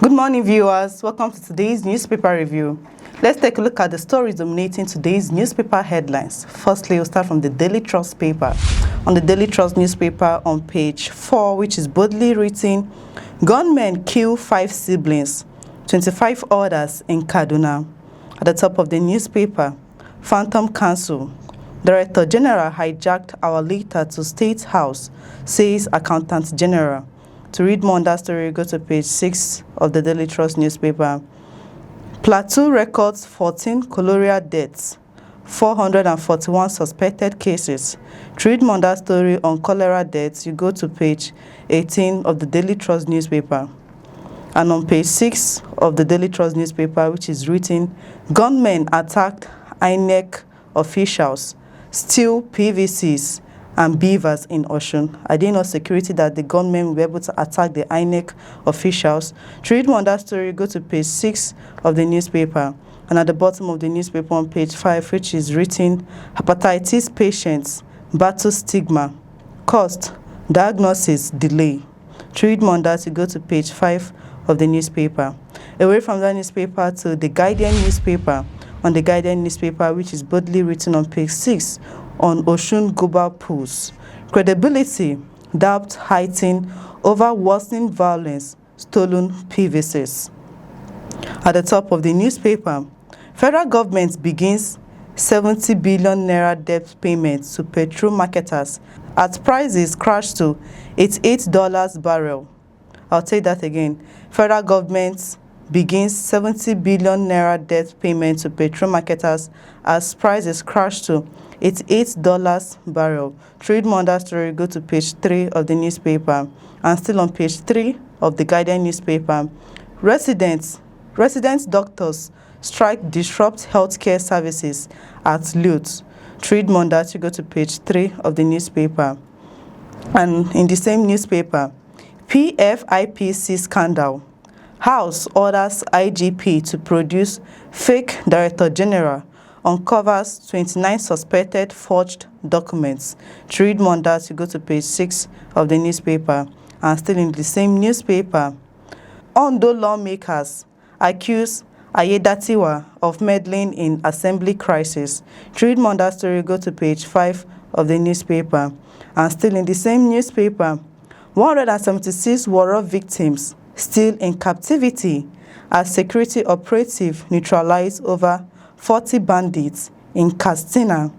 Good morning, viewers. Welcome to today's newspaper review. Let's take a look at the stories dominating today's newspaper headlines. Firstly, we'll start from the Daily Trust paper. On the Daily Trust newspaper on page 4, which is boldly written, "Gunmen kill 5 siblings, 25 others in Kaduna." At the top of the newspaper, Phantom Council. Director General hijacked our letter to State House, says Accountant General. To read more on that story, go to page 6 of the Daily Trust newspaper. Plateau records 14 cholera deaths, 441 suspected cases. To read more on that story on cholera deaths, you go to page 18 of the Daily Trust newspaper. And on page 6 of the Daily Trust newspaper, which is written, "Gunmen attacked INEC officials, steal PVCs and beavers in Osun." I didn't know security that the gunmen were able to attack the INEC officials. To read more on that story, go to page 6 of the newspaper. And at the bottom of the newspaper on page 5, which is written, "Hepatitis patients battle stigma, cost, diagnosis delay." To read more on that, you go to page 5 of the newspaper. Away from that newspaper to the Guardian newspaper. On the Guardian newspaper, which is boldly written on page 6, on Osun Global Pools. Credibility, doubt heightened over worsening violence, stolen PVCs. At the top of the newspaper, federal government begins 70 billion naira debt payment to petrol marketers as prices crash to $88 barrel. I'll take that again. Federal government begins 70 billion naira debt payment to petrol marketers as prices crash to $88 barrel. To read more on that story, go to page 3 of the newspaper. And still on page 3 of the Guardian newspaper, resident doctors strike disrupt healthcare services at Lute. To read more on that, you go to page 3 of the newspaper. And in the same newspaper, PFIPC scandal. House orders IGP to produce fake Director General, uncovers 29 suspected forged documents. To read more on that, you go to page 6 of the newspaper. And still in the same newspaper, Ondo lawmakers accuse Ayedatiwa of meddling in assembly crisis. To read more on that story, go to page 5 of the newspaper. And still in the same newspaper, 176 war victims still in captivity as security operative neutralized over 40 bandits in Katsina.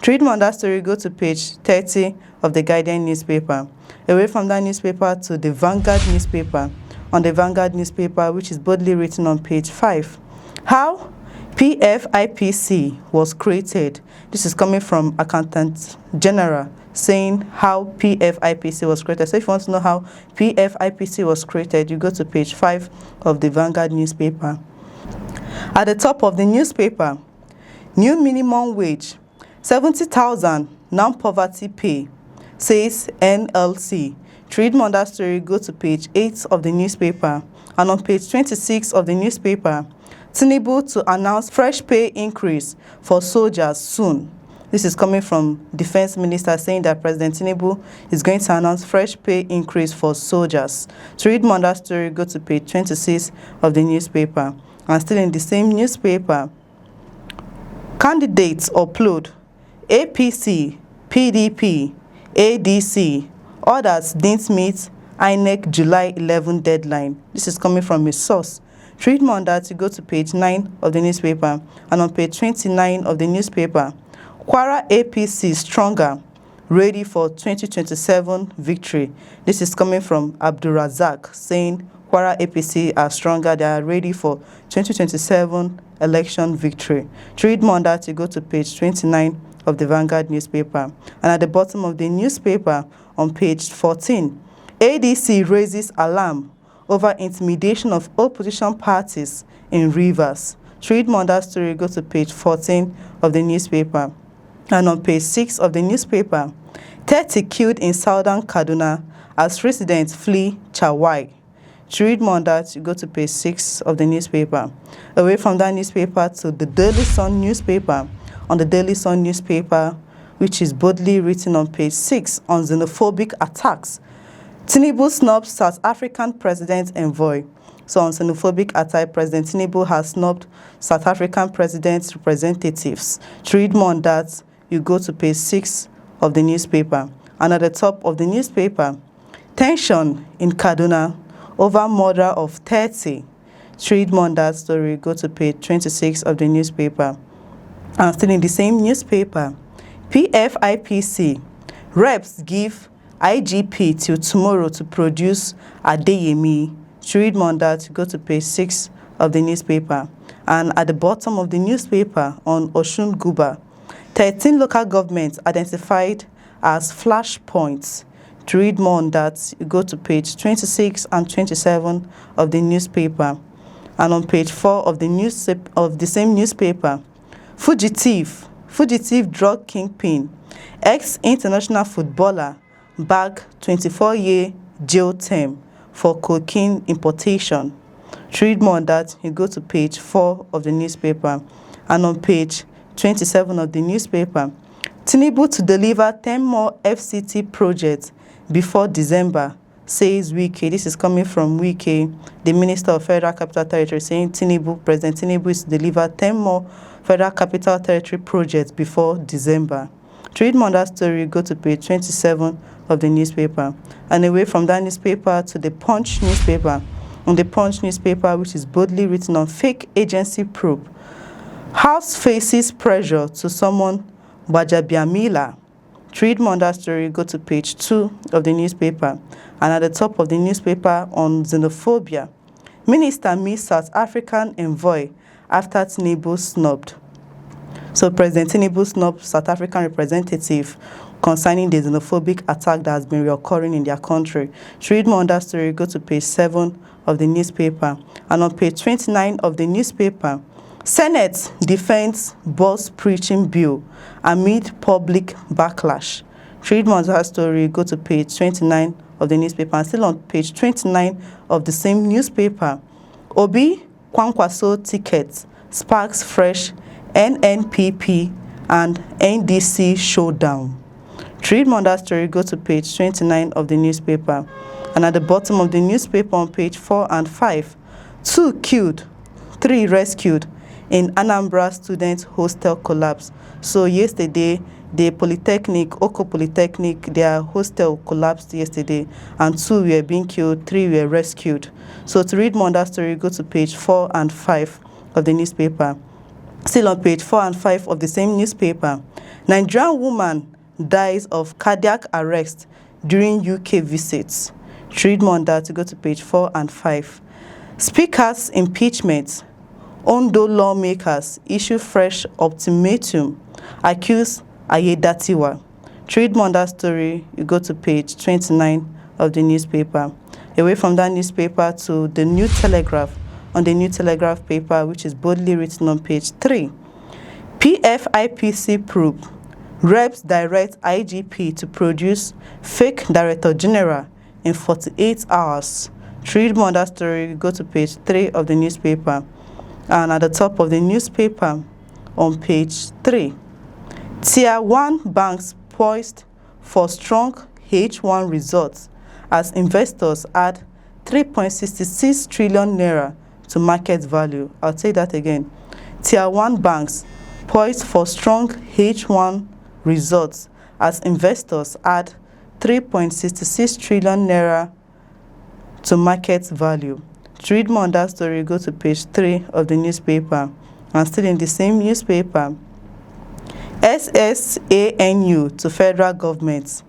To read more on that story, go to page 30 of the Guardian newspaper. Away from that newspaper to the Vanguard newspaper. On the Vanguard newspaper, which is boldly written on page 5, how PFIPC was created. This is coming from Accountant General, saying how PFIPC was created. So if you want to know how PFIPC was created, you go to page 5 of the Vanguard newspaper. At the top of the newspaper, new minimum wage, 70,000 non-poverty pay, says NLC. To read more on that story, go to page 8 of the newspaper. And on page 26 of the newspaper, Tinubu to announce fresh pay increase for soldiers soon. This is coming from Defense Minister saying that President Tinubu is going to announce fresh pay increase for soldiers. To read more on that story, go to page 26 of the newspaper. And still in the same newspaper, candidates upload APC, PDP, ADC, others didn't meet INEC July 11 deadline. This is coming from a source. To read more on that, you go to page 9 of the newspaper. And on page 29 of the newspaper, Kwara APC stronger, ready for 2027 victory. This is coming from Abdulrazak saying Kwara APC are stronger, they are ready for 2027 election victory. To read more on that, you go to page 29 of the Vanguard newspaper. And at the bottom of the newspaper, on page 14, ADC raises alarm over intimidation of opposition parties in Rivers. To read more on that story, go to page 14 of the newspaper. And on page 6 of the newspaper, 30 killed in southern Kaduna as residents flee Chawai. To read more on that, you go to page 6 of the newspaper. Away from that newspaper to the Daily Sun newspaper. On the Daily Sun newspaper, which is boldly written on page 6 on xenophobic attacks, Tinubu snubs South African president envoy. So on xenophobic attack, President Tinubu has snubbed South African president's representatives. To read more on that, you go to page 6 of the newspaper. And at the top of the newspaper, tension in Kaduna over murder of 30. To read more on that story, go to page 26 of the newspaper. And still in the same newspaper, PFIPC reps give IGP till tomorrow to produce Adeyemi. To read more on that, go to page 6 of the newspaper. And at the bottom of the newspaper on Osun Guba, 13 local governments identified as flashpoints. To read more on that, you go to page 26 and 27 of the newspaper. And on page 4 of the same newspaper, fugitive drug kingpin, ex-international footballer, bag 24-year jail term for cocaine importation. To read more on that, you go to page 4 of the newspaper. And on page 27 of the newspaper, Tinubu to deliver 10 more FCT projects before December, says Wike. This is coming from Wike, the Minister of Federal Capital Territory, saying President Tinubu is to deliver 10 more Federal Capital Territory projects before December. To read more on that story, go to page 27 of the newspaper. And away from that newspaper to the Punch newspaper. On the Punch newspaper, which is boldly written on fake agency probe, House faces pressure to summon Gbajabiamila. To read more on that story, go to page 2 of the newspaper. And at the top of the newspaper on xenophobia, Minister meets South African envoy after Tinubu snubbed. So President Tinubu snubbed South African representative concerning the xenophobic attack that has been reoccurring in their country. To read more on that story, go to page 7 of the newspaper. And on page 29 of the newspaper, Senate defends bus preaching bill amid public backlash. To read more on that story, go to page 29 of the newspaper. And still on page 29 of the same newspaper, Obi Kwankwaso ticket sparks fresh NNPP and NDC showdown. To read more on that story, go to page 29 of the newspaper. And at the bottom of the newspaper on page 4 and 5, 2 killed, 3 rescued in Anambra student hostel collapse. So yesterday, the Polytechnic, Oko Polytechnic, their hostel collapsed yesterday, and 2 were being killed, 3 were rescued. So to read more on that story, go to page 4 and 5 of the newspaper. Still on page 4 and 5 of the same newspaper, Nigerian woman dies of cardiac arrest during UK visits. To read more on that, go to page 4 and 5. Speaker's impeachment. Ondo lawmakers issue fresh ultimatum, accuse Ayedatiwa. To read more on that story, you go to page 29 of the newspaper. Away from that newspaper to the New Telegraph. On the New Telegraph paper, which is boldly written on page 3. PFIPC probe. Reps direct IGP to produce fake Director General in 48 hours. To read more on that story, go to page 3 of the newspaper. And at the top of the newspaper, on page 3, Tier 1 banks poised for strong H1 results as investors add 3.66 trillion naira to market value. I'll say that again. Tier 1 banks poised for strong H1 results as investors add 3.66 trillion naira to market value. To read more on that story, go to page 3 of the newspaper. And still in the same newspaper, SSANU to federal government.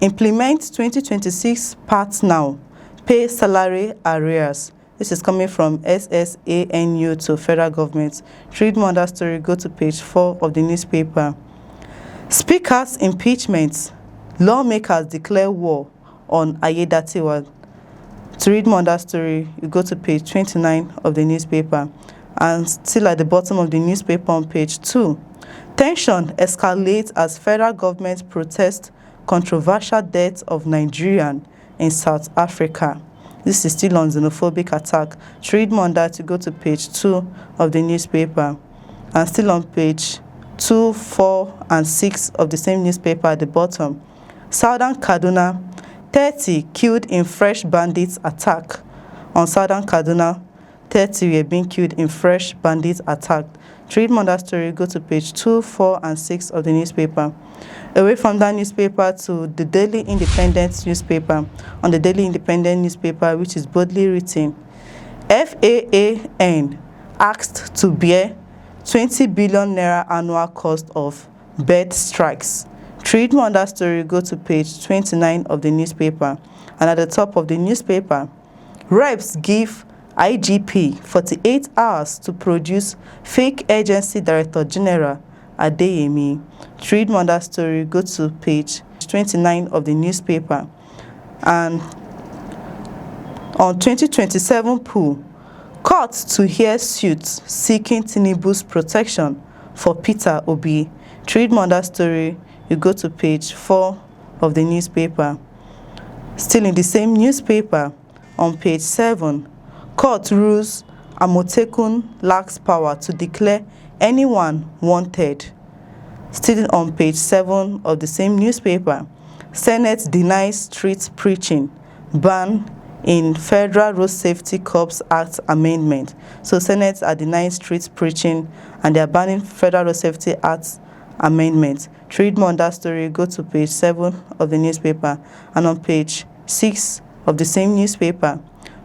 Implement 2026 parts now. Pay salary arrears. This is coming from SSANU to federal government. To read more on that story, go to page 4 of the newspaper. Speaker's impeachment. Lawmakers declare war on Ayedatiwa. To read more on that story, you go to page 29 of the newspaper. And still at the bottom of the newspaper on page 2, tension escalates as federal government protests controversial death of Nigerian in South Africa. This is still on xenophobic attack. To read more on that, you go to page 2 of the newspaper. And still on page 2, 4, and 6 of the same newspaper at the bottom, Southern Kaduna, 30 killed in fresh bandits attack. On Southern Kaduna, 30 were being killed in fresh bandit attack. To read more on that story, go to page 2, 4, and 6 of the newspaper. Away from that newspaper to the Daily Independent newspaper. On the Daily Independent newspaper, which is boldly written, FAAN asked to bear 20 billion naira annual cost of bird strikes. To read more on that story, go to page 29 of the newspaper. And at the top of the newspaper, reps give IGP 48 hours to produce fake agency Director General Adeyemi. To read more on that story, go to page 29 of the newspaper. And on 2027 poll, court to hear suits seeking Tinubu's protection for Peter Obi. To read more on that story, you go to page 4 of the newspaper. Still in the same newspaper, on page 7, court rules Amotekun lacks power to declare anyone wanted. Still on page 7 of the same newspaper, Senate denies street preaching ban in Federal Road Safety Corps Act amendment. So Senate are denying street preaching and they are banning Federal Road Safety Act amendment. To read more on that story, go to page 7 of the newspaper. And on page 6 of the same newspaper,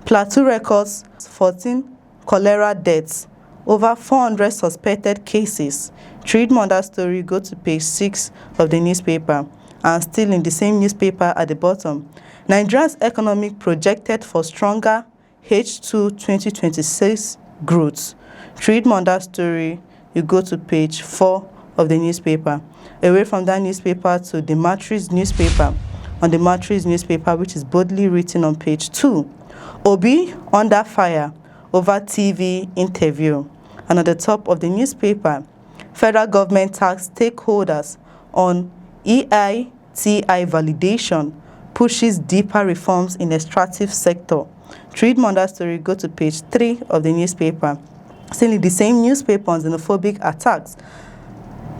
Plateau records 14 cholera deaths, over 400 suspected cases. To read more on that story, go to page 6 of the newspaper. And still in the same newspaper at the bottom, Nigeria's economic projected for stronger H2 2026 growth. To read more on that story, you go to page 4 of the newspaper. Away from that newspaper to the Matrix newspaper. On the Matrix newspaper, which is boldly written on page 2, Obi under fire over TV interview. And at the top of the newspaper, federal government tax stakeholders on EITI validation pushes deeper reforms in extractive sector. To read more on that story, go to page 3 of the newspaper. Still in the same newspaper on xenophobic attacks,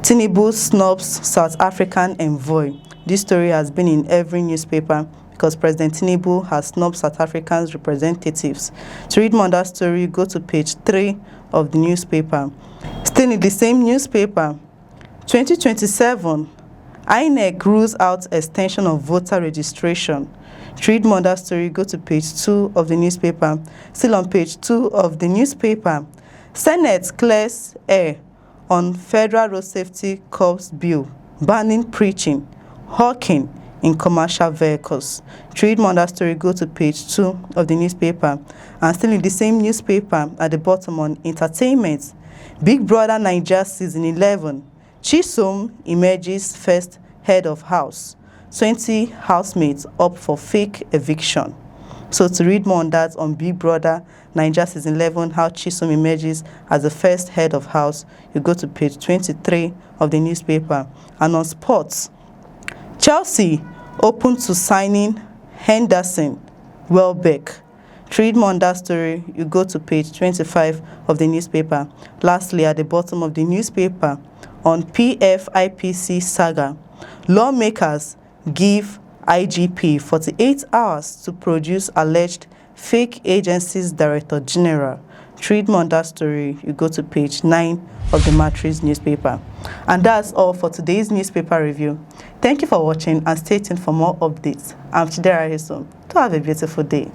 Tinubu snubs South African envoy. This story has been in every newspaper because President Tinubu has snubbed South Africa's representatives. To read more on that story, go to page 3 of the newspaper. Still in the same newspaper, 2027, INEC rules out extension of voter registration. To read more on that story, go to page 2 of the newspaper. Still on page 2 of the newspaper, Senate clears air on Federal Road Safety Corps bill banning preaching, hawking in commercial vehicles. To read more on that story, go to page 2 of the newspaper. And still in the same newspaper at the bottom on entertainment, Big Brother Nigeria Season 11, Chisom emerges first head of house. 20 housemates up for fake eviction. So to read more on that on Big Brother Nigeria Season 11, how Chisom emerges as the first head of house, you go to page 23 of the newspaper. And on sports, Chelsea open to signing Henderson Welbeck. To read more on that story, you go to page 25 of the newspaper. Lastly, at the bottom of the newspaper, on PFIPC saga, lawmakers give IGP 48 hours to produce alleged fake agency's Director General. To read more on that story, you go to page 9 of the Matrix newspaper. And that's all for today's newspaper review. Thank you for watching and stay tuned for more updates. I'm Chidera Hisom. To have a beautiful day.